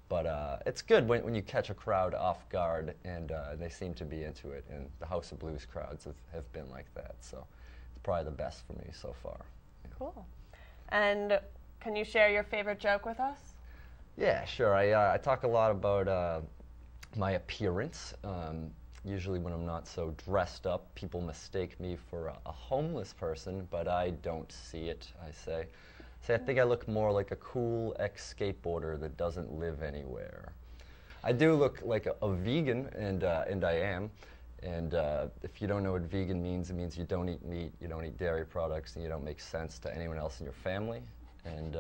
But it's good when you catch a crowd off guard, and they seem to be into it. And the House of Blues crowds have been like that. So it's probably the best for me so far. Yeah. Cool. And can you share your favorite joke with us? Yeah, sure. I talk a lot about my appearance. Usually when I'm not so dressed up, people mistake me for a homeless person, but I don't see it, I say. I think I look more like a cool ex-skateboarder that doesn't live anywhere. I do look like a vegan, and I am. And if you don't know what vegan means, it means you don't eat meat, you don't eat dairy products, and you don't make sense to anyone else in your family. And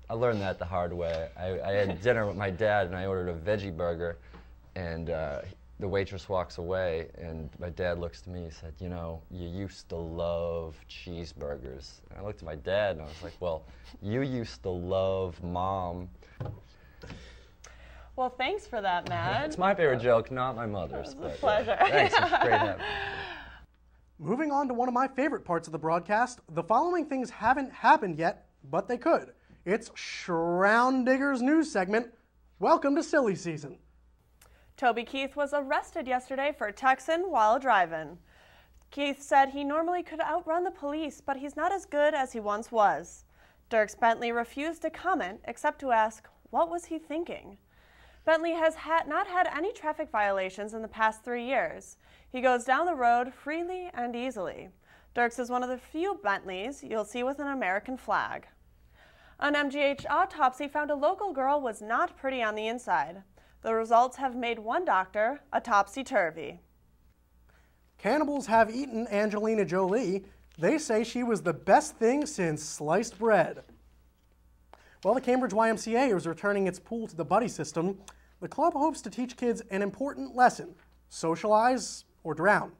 I learned that the hard way. I had dinner with my dad, and I ordered a veggie burger, and the waitress walks away, and my dad looks to me and said, you know, you used to love cheeseburgers. And I looked at my dad, and I was like, well, you used to love Mom. Well, thanks for that, Matt. It's my favorite joke, not my mother's. It was a pleasure. Thanks, it's great having me. Moving on to one of my favorite parts of the broadcast, the following things haven't happened yet, but they could. It's Shroud Digger's news segment. Welcome to silly season. Toby Keith was arrested yesterday for texting while driving. Keith said he normally could outrun the police, but he's not as good as he once was. Dierks Bentley refused to comment except to ask, what was he thinking? Bentley has not had any traffic violations in the past 3 years. He goes down the road freely and easily. Dierks is one of the few Bentleys you'll see with an American flag. An MGH autopsy found a local girl was not pretty on the inside. The results have made one doctor a topsy-turvy. Cannibals have eaten Angelina Jolie. They say she was the best thing since sliced bread. While the Cambridge YMCA is returning its pool to the buddy system, the club hopes to teach kids an important lesson: socialize or drown.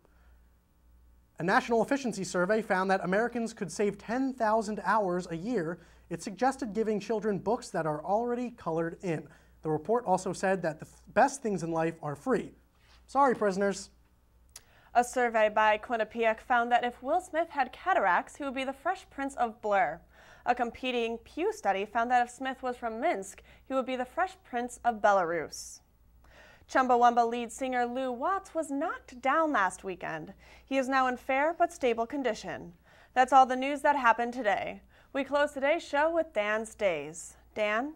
A national efficiency survey found that Americans could save 10,000 hours a year. It suggested giving children books that are already colored in. The report also said that the best things in life are free. Sorry, prisoners. A survey by Quinnipiac found that if Will Smith had cataracts, he would be the Fresh Prince of Blair. A competing Pew study found that if Smith was from Minsk, he would be the Fresh Prince of Belarus. Chumbawamba lead singer Lou Watts was knocked down last weekend. He is now in fair but stable condition. That's all the news that happened today. We close today's show with Dan's Days. Dan?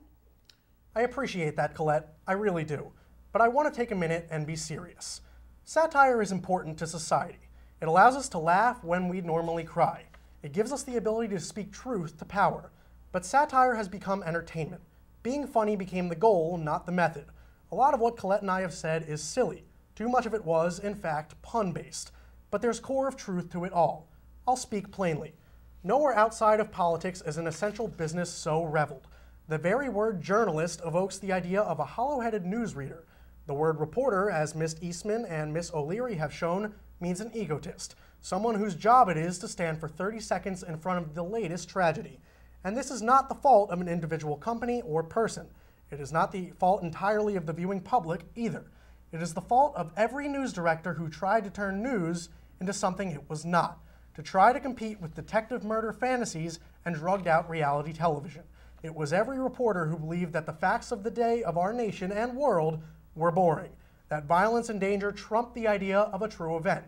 I appreciate that, Colette. I really do. But I want to take a minute and be serious. Satire is important to society. It allows us to laugh when we'd normally cry. It gives us the ability to speak truth to power. But satire has become entertainment. Being funny became the goal, not the method. A lot of what Colette and I have said is silly. Too much of it was, in fact, pun-based. But there's core of truth to it all. I'll speak plainly. Nowhere outside of politics is an essential business so reveled. The very word journalist evokes the idea of a hollow-headed newsreader. The word reporter, as Miss Eastman and Miss O'Leary have shown, means an egotist, someone whose job it is to stand for 30 seconds in front of the latest tragedy. And this is not the fault of an individual company or person. It is not the fault entirely of the viewing public either. It is the fault of every news director who tried to turn news into something it was not, to try to compete with detective murder fantasies and drugged-out reality television. It was every reporter who believed that the facts of the day of our nation and world were boring, that violence and danger trumped the idea of a true event,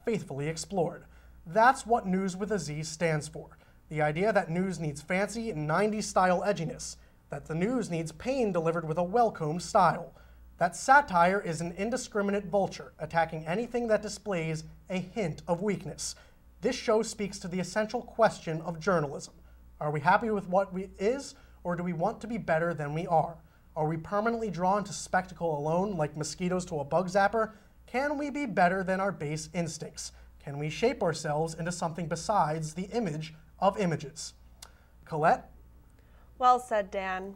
faithfully explored. That's what News with a Z stands for. The idea that news needs fancy 90s-style edginess, that the news needs pain delivered with a well-combed style, that satire is an indiscriminate vulture, attacking anything that displays a hint of weakness. This show speaks to the essential question of journalism. Are we happy with what is, or do we want to be better than we are? Are we permanently drawn to spectacle alone, like mosquitoes to a bug zapper? Can we be better than our base instincts? Can we shape ourselves into something besides the image of images? Colette? Well said, Dan.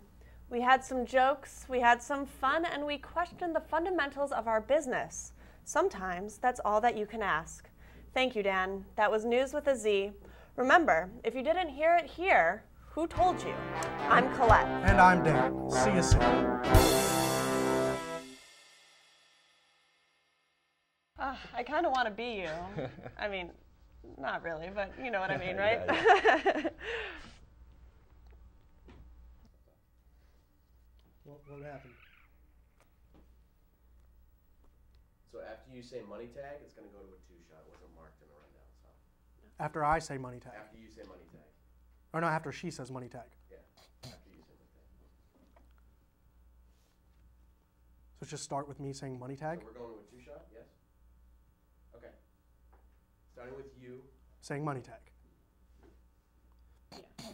We had some jokes, we had some fun, and we questioned the fundamentals of our business. Sometimes that's all that you can ask. Thank you, Dan. That was News with a Z. Remember, if you didn't hear it here, who told you? I'm Colette. And I'm Dan. See you soon. I kind of want to be you. I mean, not really, but you know what I mean, right? Yeah. What happened? So after you say money tag, it's going to go to a 2-shot. It wasn't marked in the rundown. So After I say money tag. after you say money tag. Or no, after she says money tag. Yeah. After you say money tag. So just start with me saying money tag. So we're going to a 2-shot. Yes. Okay. Starting with you. Saying money tag. Yeah.